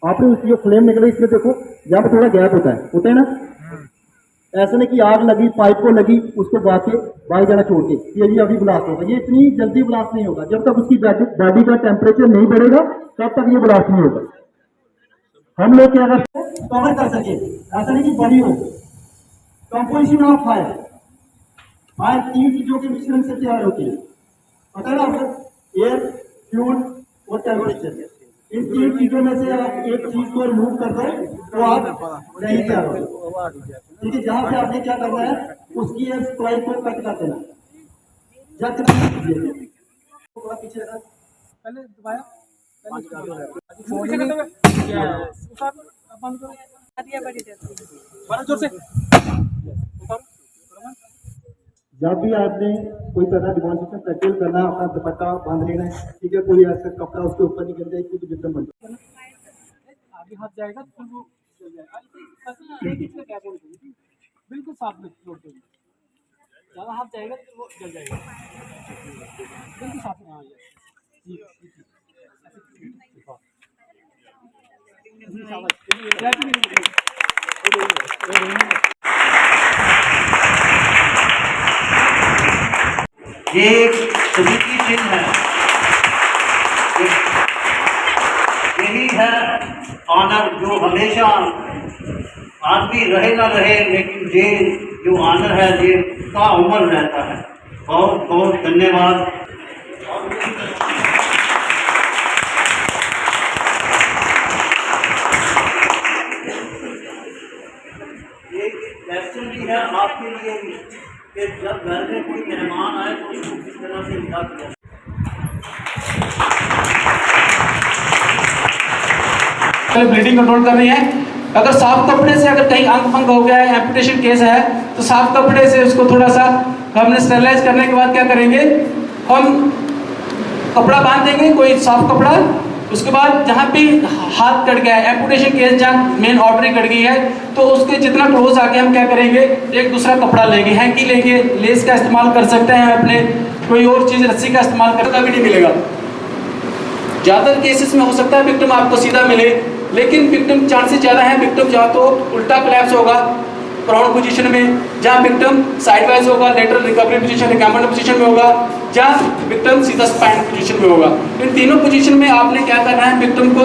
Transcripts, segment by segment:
आपने उसकी जो फ्लेम निकले इसमें देखो यहाँ पे थोड़ा गैप होता है ना। ऐसा नहीं कि आग लगी पाइप को लगी उसको बाहर जाना छोड़ के ये अभी ब्लास्ट होगा। ये इतनी जल्दी ब्लास्ट नहीं होगा, जब तक उसकी बॉडी का टेम्परेचर नहीं बढ़ेगा तब तक ये ब्लास्ट नहीं होगा। हम लोग क्या करते हैं कवर कर सके, ऐसा नहीं कि बड़ी हो। कंपोजिशन ऑफ फायर, फायर 3 चीजों के मिश्रण से तैयार होती है, पता है ना आपको, एयर, फ्यूल और टेम्परेचर। इन 3 चीजों में से आप एक चीज को रिमूव कर दें तो आप नहीं तैयार हो। ठीक है, जहां से आपने क्या करना है उसकी सप्लाई को कट कर देना। थोड़ा पीछे रखा, पहले दबाया, जोर से। जब भी आपने कोई तरह डिमॉन्स्ट्रेशन प्रैक्टिस करना है, अपना दुपट्टा बांध लेना है, ठीक है, कोई ऐसा कपड़ा उसके ऊपर नहीं गिर जाए तो जितना बन आगे हाथ जाएगा तो वो चल जाएगा, एक इंच का गैप होना चाहिए, बिल्कुल साफ में फ्लोर पे। ज़्यादा हाथ जाएगा तो वो जल जाएगा, बिल्कुल साफ में। हाँ जी, ये एक सुजुकी चिन्ह है, यही है ऑनर जो हमेशा आदमी रहे ना रहे लेकिन ये जो ऑनर है ये का उम्र रहता है। बहुत बहुत धन्यवाद। एक लेक्चर भी है आपके लिए कि जब घर में कोई मेहमान आए तो उसको किस तरह से विदा किया। ब्लीडिंग कंट्रोल करनी है। अगर साफ कपड़े से अगर कहीं अंग भंग हो गया है, एम्पुटेशन केस है, तो साफ कपड़े से उसको थोड़ा सा हमने स्टेरिलाइज करने के बाद क्या करेंगे, हम कपड़ा बांध देंगे, कोई साफ कपड़ा। उसके बाद जहाँ पे हाथ कट गया है, एम्पुटेशन केस जहाँ मेन आर्टरी कट गई है, तो उसके जितना क्लोज आके हम क्या करेंगे, एक दूसरा कपड़ा लेंगे, हैंकी लेंगे, लेस का इस्तेमाल कर सकते हैं, अपने कोई और चीज़ रस्सी का इस्तेमाल करने का भी नहीं मिलेगा। ज़्यादातर केसेस में हो सकता है विक्टिम आपको सीधा मिले, लेकिन विक्टिम चांसेस ज़्यादा है विक्टिम या तो उल्टा कोलैप्स होगा प्राउन पोजीशन में, जहाँ विक्टिम साइडवाइज होगा, लेटरल रिकवरी पोजीशन, रिकैम्बेंट पोजीशन में होगा, जहाँ विक्टिम सीधा स्पाइन पोजीशन में होगा। इन तीनों पोजीशन में आपने क्या करना है, विक्टिम को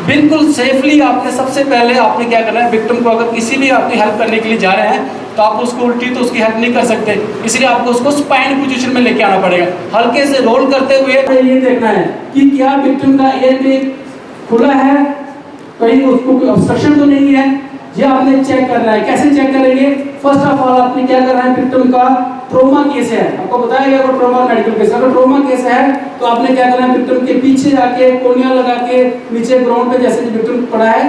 बिल्कुल सेफली आपने सबसे पहले आपने क्या करना है, विक्टिम को अगर किसी भी आपकी हेल्प करने के लिए जा रहे हैं तो आप उसको उल्टी तो उसकी हेल्प नहीं कर सकते, इसलिए आपको उसको स्पाइन पोजीशन में लेके आना पड़ेगा। हल्के से रोल करते हुए ये देखना है कि क्या विक्टिम का एयर में खुला है, कहीं उसको कोई ऑब्स्ट्रक्शन तो नहीं है, ये आपने चेक करना है। कैसे चेक करेंगे, फर्स्ट ऑफ ऑल आपने क्या करना है, विक्टिम का ट्रोमा केस है, आपको बताया गया वो ट्रोमा मेडिकल केस, अगर ट्रोमा केस है तो आपने क्या करना है, विक्टिम के पीछे जाके कोनिया लगा के नीचे ग्राउंड पे जैसे विक्टिम पड़ा है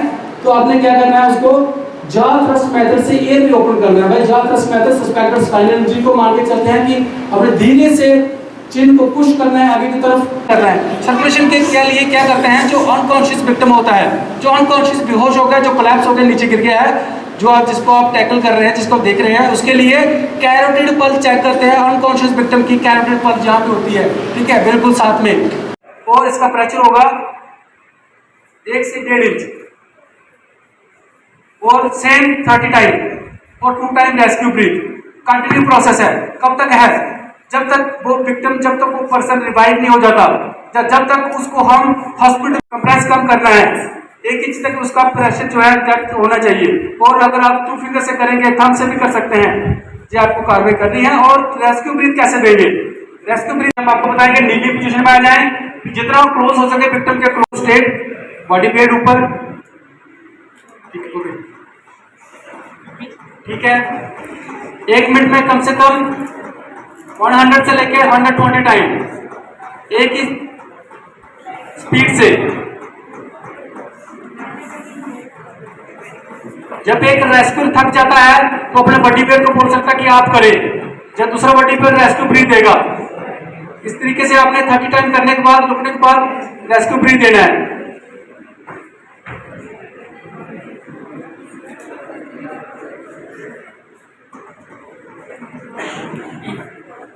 तो आपने क्या करना है, उसको जॉ थ्रस्ट मेथड से एयर भी ओपन करना है। भाई jaw thrust method suspended spinal injury को मान के चलते हैं कि अपने धीरे से चिन को पुश करना है, आगे की तरफ करना है। सर्कुलेशन के लिए क्या करते हैं, जो अनकॉन्शियस विक्टिम होता है, जो अनकॉन्शियस बेहोश हो गया, जो कोलैप्स हो गया, नीचे गिर गया है, जो आप जिसको आप टैकल कर रहे हैं, जिसको देख रहे हैं, उसके लिए कैरोटिड पल्स चेक करते हैं। अनकॉन्शियस विक्टिम की कैरोटिड पल्स जहाँ पे होती है, ठीक है, बिल्कुल साथ में, और इसका प्रेशर होगा 1 से 1.5 इंच, और सेम 30 टाइम, और 2 time rescue breath. Continue process है। कब तक है, जब तक वो विक्टिम, जब तक वो पर्सन रिवाइव नहीं हो जाता, जब तक उसको हम हॉस्पिटल कंप्रेस कम करना है, 1 इंच तक उसका प्रेशर जो है डेप्थ होना चाहिए। और अगर आप 2 फिंगर से करेंगे, थंब से भी कर सकते हैं, ये आपको कार्रवाई करनी है। और रेस्क्यू ब्रीथ कैसे देंगे, रेस्क्यू ब्रीथ हम आपको बताएंगे, नीली पोजीशन में आ जाए, जितना क्लोज हो सके विक्टिम के क्लोज स्टेट, बॉडी वेट ऊपर, ठीक है। 1 मिनट में कम से कम 100 से लेकर 120 टाइम एक ही स्पीड से। जब एक रेस्क्यू थक जाता है तो अपने बॉडी पेयर को बोल सकता है कि आप करें, जब दूसरा बॉडी पेयर रेस्क्यू ब्रीथ देगा। इस तरीके से आपने 30 टाइम करने के बाद, रुकने के बाद रेस्क्यू ब्रीथ देना है।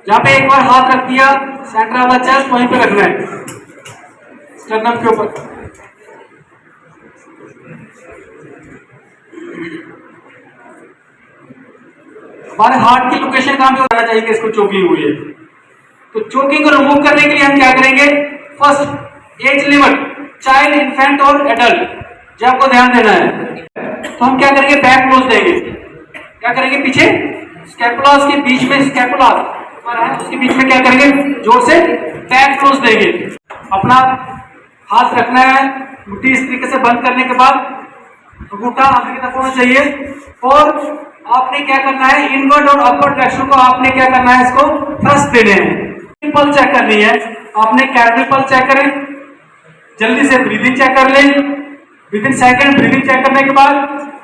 जहाँ पे एक बार हाथ रख दिया, सेंटर ऑफ द चेस्ट वहीं पे रखना है, स्टर्नम के ऊपर। हमारे हार्ट की लोकेशन कहाँ पे होना चाहिए कि इसको चोकिंग हुई है। तो चोकिंग को रिमूव करने के लिए हम क्या करेंगे, first age limit child, infant और एडल्ट, जो आपको ध्यान देना है। तो हम क्या करेंगे, बैक क्लोज देंगे। क्या करेंगे, पीछे स्कैपुलास के बीच में, स्कैपुला है उसके बीच में क्या करेंगे, जोर से बैक क्लोज देंगे। अपना हाथ रखना है, मुट्ठी इस तरीके से बंद करने के बाद अंगूठा आगे की तरफ होना चाहिए, और आपने क्या करना है, इनवर्ड और अपवर्ड डायरेक्शन को आपने क्या करना है, इसको थ्रस्ट देने हैं। पल्स चेक करनी है, आपने कैलोरी पल्स चेक करें, जल्दी से ब्रीदिंग चेक कर लें। Within second breathing check करने के बाद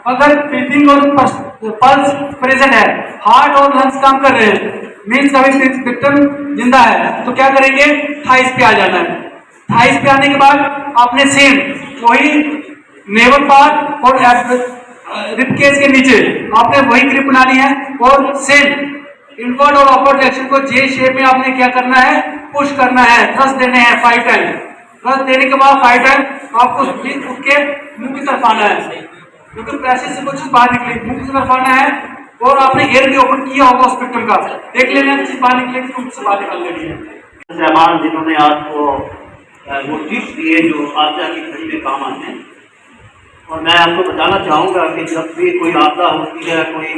अगर ब्रीदिंग और पल्स प्रेजेंट है, हार्ट और लंग्स काम कर रहे हैं, मीन्स अभी विक्टिम जिंदा है, तो क्या करेंगे, थाइस पे आ जाना है। थाइस पे आने के बाद आपने सेम वही नेवल पार्ट और रिबकेज के नीचे आपने वही ग्रिप बनानी है, और सेम इनवर्ड और अपवर्ड डायरेक्शन को जे शेप में आपने क्या करना है, पुश करना है, थ्रस्ट देने हैं 5 टाइम। थ्रस्ट देने के बाद 5 टाइम आपको उठ के मुंह की तरफ आना है, क्योंकि प्रेशर से कुछ बाहर निकले, मुंह की तरफ आना है, और आपने एयर भी ओपन किया होगा हॉस्पिटल का, देख लेना कुछ बाहर निकले तो मुंह से बाहर निकल लेनी है। साहबान जिन्होंने आपको वो टिप्स दिए जो आपदा की घड़ी में काम आते हैं, और मैं आपको बताना चाहूँगा कि जब भी कोई आपदा होती है, कोई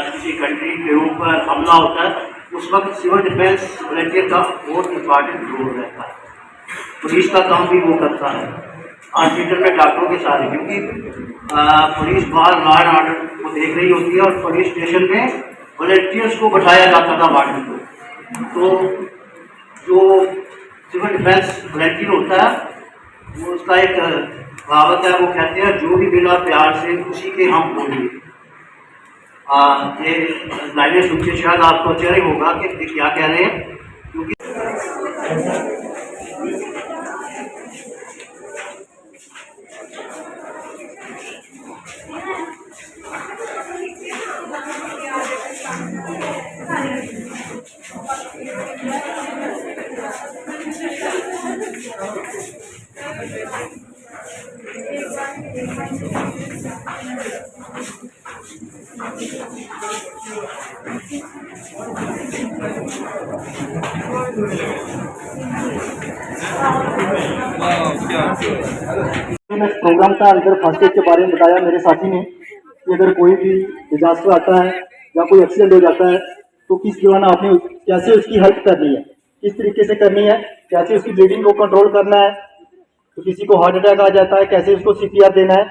किसी कंट्री के ऊपर हमला होता है, उस वक्त सिविल डिफेंस वॉलंटियर का बहुत इंपॉर्टेंट रोल रहता है। पुलिस का काम भी वो करता है हॉस्पिटल में डॉक्टरों के साथ, क्योंकि पुलिस बाहर लॉ एंड ऑर्डर को देख रही होती है, और पुलिस स्टेशन में वॉलंटियर्स को बैठाया जाता था वार्डन को। तो जो सिविल डिफेंस वॉलंटियर होता है, वो उसका एक कहावत है, वो कहते हैं जो भी बिना प्यार से उसी के हम होंगे। ये लाइनें सुन के शायद आपको आश्चर्य होगा कि क्या कह रहे हैं, क्योंकि प्रोग्राम का अंदर फर्स्ट एड के बारे में बताया मेरे साथी ने कि अगर कोई भी डिजास्टर आता है या कोई एक्सीडेंट हो जाता है तो किस दौरान आपने कैसे उसकी हेल्प करनी है, किस तरीके से करनी है, कैसे उसकी ब्लीडिंग को कंट्रोल करना है, तो किसी को हार्ट अटैक आ जाता है कैसे उसको सीपीआर देना है।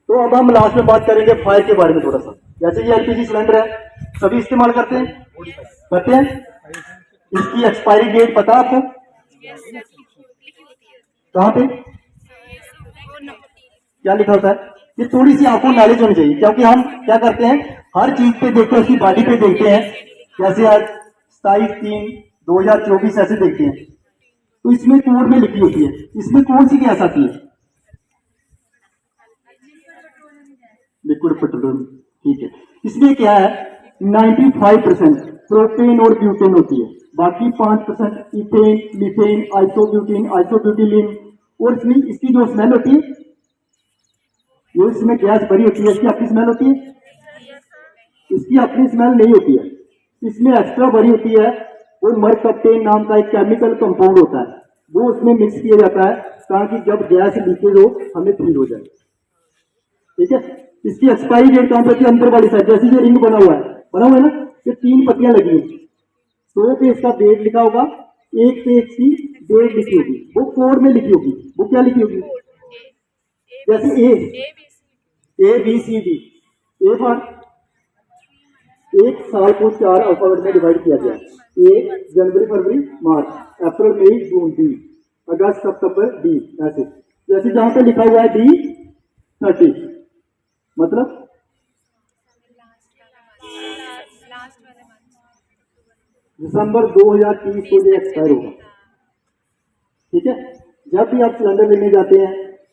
तो अब हम लास्ट में बात करेंगे फायर के बारे में थोड़ा सा। जैसे ये एलपीजी सिलेंडर है, सभी इस्तेमाल करते हैं, इसकी एक्सपायरी डेट पता है आपको, कहाँ पे क्या लिखा होता है, ये थोड़ी सी आपको नॉलेज होनी चाहिए, क्योंकि हम क्या करते हैं हर चीज पे देखते हैं, उसकी बॉडी पे देखते हैं, जैसे आज 27/3/2024 ऐसे देखते हैं, तो इसमें कोड में लिखी होती है, इसमें कौन सी गैस आती है, लिक्विड पेट्रोलियम, ठीक है। इसमें क्या है 95% प्रोपेन और ब्यूटेन होती है, बाकी 5% इथेन, मीथेन, आइसोब्यूटीन, आइसोब्यूटिलीन, और इसमें इसकी जो स्मेल होती है, ये इसमें गैस भरी होती है, इसकी अपनी स्मेल होती है, इसकी अपनी स्मेल नहीं होती है, इसमें एक्स्ट्रा भरी होती है, और मरकप्टेन नाम का एक केमिकल कंपाउंड होता है, वो उसमें मिक्स किया जाता है ताकि जब गैस लीकेज हो हमें फील हो जाए, ठीक है। इसकी एक्सपायरी डेट कहां पे होती है, अंदर वाली साइड, जैसे ये रिंग बना हुआ है ना, ये 3 पत्तियां लगी है, 100 पे इसका डेट लिखा होगा, 1 पे इसकी डेट लिखी होगी, वो कोड में लिखी होगी, वो क्या लिखी होगी, जैसे A B C D, A for एक साल को 4 अल्फाबेट में डिवाइड किया गया, ए जनवरी फरवरी मार्च, अप्रैल मई जून डी, अगस्त सितंबर डी, ऐसे जैसे जहां पे लिखा हुआ है D30, मतलब दिसंबर 2030 को ये एक्सपायर होगा, ठीक है। जब भी आप सिलेंडर लेने जाते हैं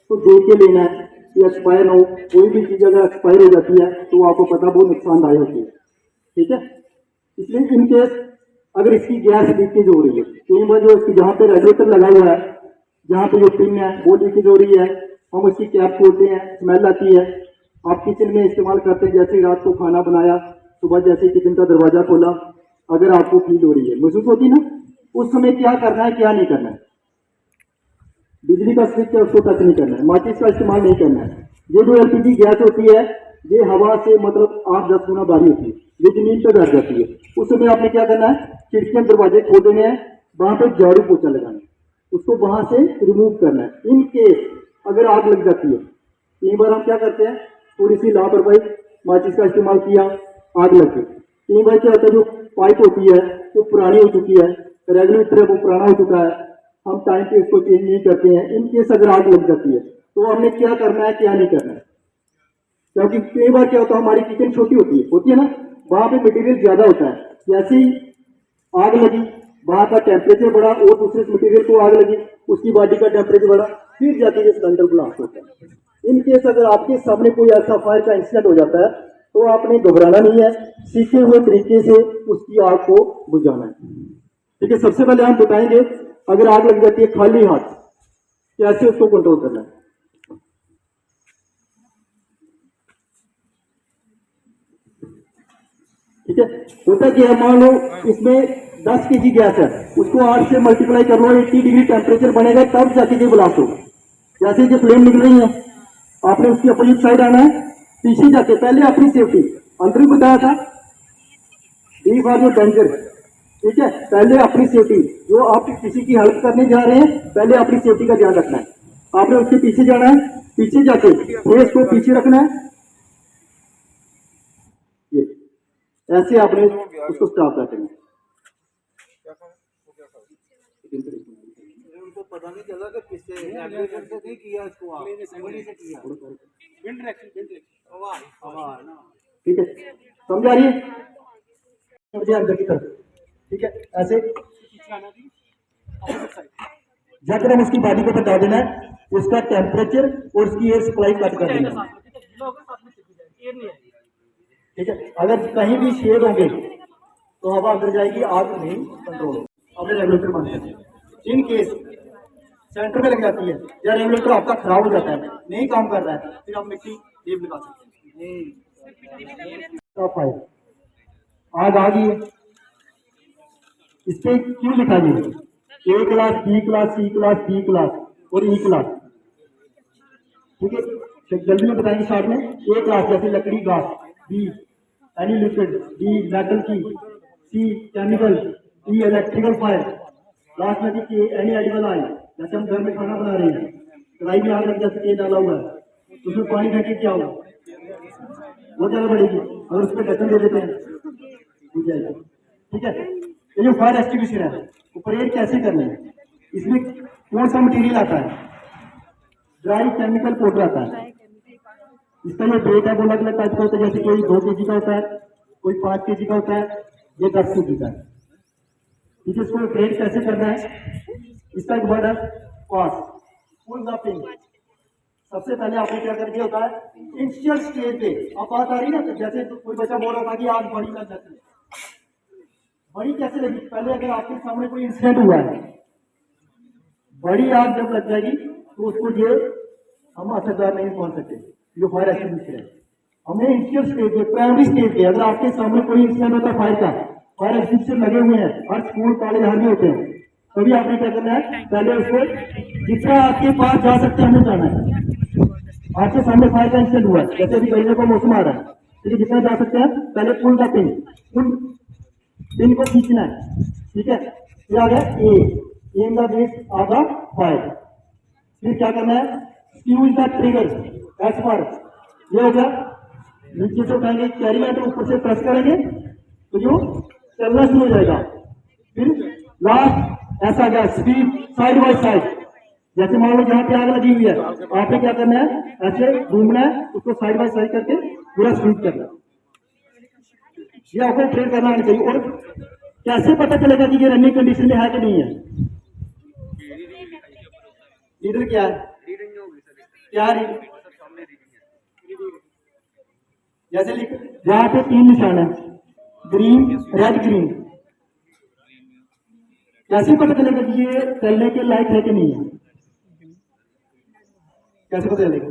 तो देख के लेना है कि एक्सपायर हो, कोई भी चीज अगर एक्सपायर हो जाती है तो आपको पता बहुत नुकसानदायक होती है, ठीक है। इसलिए इन केस अगर इसकी गैस लीकेज हो रही है, कई बार जो इसकी जहाँ पे रेगुलेटर लगा हुआ है, जहाँ पे जो पिन है वो लीकेज हो रही है, हम उसकी कैप खोलते हैं, स्मेल आती है। आप किचन में इस्तेमाल करते हैं, जैसे रात को खाना बनाया, सुबह जैसे किचन का दरवाजा खोला, अगर आपको फील हो रही है, महसूस होती ना, उस समय क्या करना है क्या नहीं करना है। बिजली का स्विच है उसको टच नहीं करना है, माचिस का इस्तेमाल नहीं करना है। ये जो एलपीजी गैस होती है ये हवा से मतलब 8-10 गुना भारी होती है, ये जमीन पर बैठ जाती है। उस समय आपने क्या करना है, खिड़कियां दरवाजे खोल देने हैं, वहां पे झाड़ू पोछा लगाना है, उसको वहां से रिमूव करना है। इन केस अगर आग लग जाती है, कई बार हम क्या करते हैं, थोड़ी सी लापरवाही, माचिस का इस्तेमाल किया, आग लग गई। कई बार क्या होता है, जो पाइप होती है वो पुरानी हो चुकी है, रेगुलेटर वो पुराना हो चुका है, हम टाइम पे इसको चेंज नहीं करते हैं। इन केस अगर आग लग जाती है तो हमने क्या करना है क्या नहीं करना है, क्योंकि कई बार क्या होता है, हमारी किचन छोटी होती है ना, वहां पे मटेरियल ज्यादा होता है। जैसे ही आग लगी, वहां का टेम्परेचर बढ़ा और दूसरे मटेरियल को आग लगी, उसकी बॉडी का टेम्परेचर बढ़ा, फिर जाके ये सिलेंडर ब्लास्ट होता है। इन केस अगर आपके सामने कोई ऐसा फायर का इंसिडेंट हो जाता है तो आपने घबराना नहीं है, सीखे हुए तरीके से उसकी आग को बुझाना है। ठीक है, सबसे पहले हम बताएंगे अगर आग लग जाती है खाली हाथ कैसे उसको कंट्रोल करना है। ठीक है, होता क्या है, मान लो इसमें 10 केजी गैस है, उसको 8 से मल्टीप्लाई कर लो, 80 डिग्री टेम्परेचर बनेगा, तब जाके ये ब्लास्ट होगा। जैसे ये फ्लेम निकल रही है, आपने उसकी अपोजिट साइड आना है, पीछे जाके पहले अपनी सेफ्टी, अंदर ही बताया था डी फॉर योर डेंजर। ठीक है, पहले अपनी सेफ्टी, जो आप किसी की हेल्प करने जा रहे हैं पहले अपनी सेफ्टी का ध्यान रखना है। आपने उसके पीछे जाना है, पीछे जाके फेस को पीछे रखना है, ये ऐसे आपने उसको स्टॉप कर देना। उनको पता नहीं चला कि किससे एग्रीकल्चर से नहीं किया, इसको कंपनी से किया। ठीक है, समझ आ रही है, मुझे अंदर की तरफ। ठीक है, ऐसे जाकर हम उसकी बॉडी को बता देना है, उसका टेम्परेचर और उसकी एयर सप्लाई कट कर देना है। ठीक है, अगर कहीं भी शेड होंगे तो हवा अंदर जाएगी, आग नहीं कंट्रोल होगी। अपने रेगुलेटर बंद कर दें। इन केस सेंटर में लग जाती है या रेगुलेटर आपका खराब हो जाता है, नहीं काम कर रहा है, फिर आप मिट्टी टेप लगा सकते हैं। आग आ गई है, इस पे क्यों लिखा गया है ए क्लास, बी क्लास, सी क्लास, डी क्लास और ई क्लास। ठीक है, तो जल्दी में बताएंगे स्टार्ट में। ए क्लास जैसे लकड़ी घास, be any liquid, D metal की, सी केमिकल, ई इलेक्ट्रिकल फायर, लास्ट में देखिए एनी एडिबल ऑयल, जैसे हम घर में खाना बना रहे हैं, कढ़ाई में आग लग जाए, तेल डाला हुआ है, उसमें पानी फेंके क्या होगा, वो ज्यादा बढ़ेगी। अगर उस पर ढक्कन दे देते हैं बुझ जाएगा। ठीक है, ये जो फायर एक्सटिंग्विशर है वो परेड कैसे करनी है, इसमें कौन सा मटेरियल आता है, ड्राई केमिकल पाउडर आता है। इसका जो वेट है वो अलग अलग टाइप का होता है, जैसे कोई 2 केजी का होता है, कोई 5 केजी का होता है, ये 10 केजी का है। ठीक है, इसको ऑपरेट कैसे करना है, इसका एक वर्ड है पास, पुल द पिन। सबसे पहले आपको क्या करके होता है, इनिशियल स्टेज पे आप बात आ रही है ना, जैसे कोई बच्चा बोल रहा था कि आग बड़ी लग जाती है, बड़ी कैसे लगी, पहले अगर आपके सामने कोई इंसिडेंट हुआ है, बड़ी आग जब लग जाएगी तो उसको ये हम असरदार नहीं पहुंच सकते, जो फायर एक्सटिंग्विशर है। हमें इनिशियल स्टेज पे, प्राइमरी स्टेज पे अगर आपके सामने कोई इंसिडेंट होता है फायर का, फायर एक्सटिंग्विशर लगे हुए हैं, हर स्कूल कॉलेज हर में होते हैं, तभी आपने क्या करना है, पहले उसको जितना आपके पास जा सकते हैं हमें जाना है। आपके सामने फायर का इंसिडेंट हुआ है, जैसे अभी गर्मियों का मौसम आ रहा है, ठीक है, जितना जा सकते हैं पहले पुल द पिन, पिन को खींचना है। ठीक है, फिर आ गया a in the base of the fire, फिर क्या करना है, स्क्रू द ट्रिगर एस पर, ये हो गया, नीचे से उठाएंगे कैरी मैट, ऊपर से प्रेस करेंगे तो जो चलना शुरू हो जाएगा। फिर लास्ट ऐसा गया स्पीड साइड बाय साइड, जैसे मान लो जहां पे आग लगी हुई है आपने क्या करना है, ऐसे घूमना है, उसको साइड बाय साइड करके पूरा स्पीड करना है। ये आपको ट्रेन करना आना चाहिए। और कैसे पता चलेगा कि ये रनिंग कंडीशन में है कि नहीं है, रीडर क्या है, क्या रीडर, जैसे यहाँ पे 3 निशान है, ग्रीन रेड ग्रीन, कैसे पता चलेगा कि ये चलने के लायक है कि नहीं है, कैसे पता चलेगा?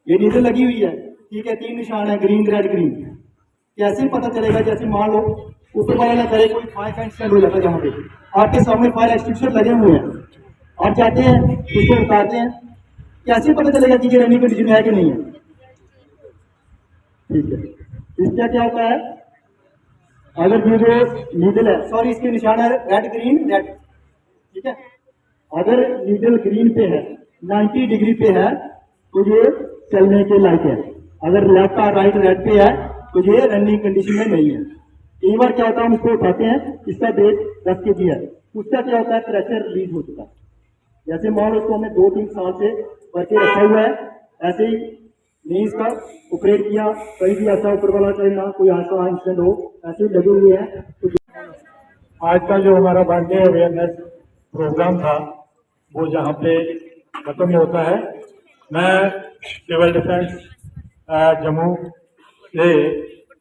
ये नीडल लगी हुई है, ठीक है, 3 निशान है, ग्रीन रेड ग्रीन। कैसे पता चलेगा? जैसे मान लो ऊपर वाला ना करे कोई फायर का इंसिडेंट हो जाता है, जहाँ पे आपके सामने फायर एक्सटिंग्विशर लगे हुए हैं, आप जाते हैं उसको उतारते हैं, कैसे पता चलेगा कि ये रनिंग कंडीशन है कि नहीं है? ठीक है, इसका क्या होता है, अगर ये जो नीडल है, सॉरी इसके निशान है रेड ग्रीन रेड, ठीक है, अगर नीडल ग्रीन पे है, 90 डिग्री पे है, तो ये चलने के लायक है। अगर लेफ्ट और राइट रेड पे है तो ये रनिंग कंडीशन में नहीं है। कई बार क्या होता है, हम इसको उठाते हैं, इसका वेट 10 kg है, उसका क्या होता है, प्रेशर रिलीज हो चुका है। जैसे मान लो इसको हमने 2-3 साल से करके रखा हुआ है, ऐसे ही नहीं इसका ऑपरेट किया, कहीं भी ऐसा ऊपर वाला कहीं ना कोई ऐसा इंसिडेंट हो, ऐसे ही लगे हुए हैं। तो आज का जो हमारा बर्थडे अवेयरनेस प्रोग्राम था वो जहाँ पे खत्म होता है। मैं सिविल डिफेंस जम्मू से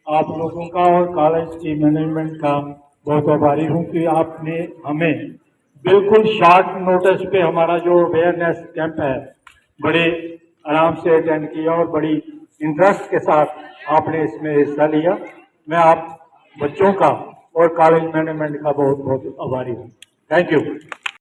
आप लोगों का और कॉलेज की मैनेजमेंट का बहुत आभारी हूँ कि आपने हमें बिल्कुल शॉर्ट नोटिस पे हमारा जो अवेयरनेस कैंप है बड़े आराम से अटेंड किया और बड़ी इंटरेस्ट के साथ आपने इसमें हिस्सा लिया। मैं आप बच्चों का और कॉलेज मैनेजमेंट का बहुत बहुत आभारी हूँ। Thank you.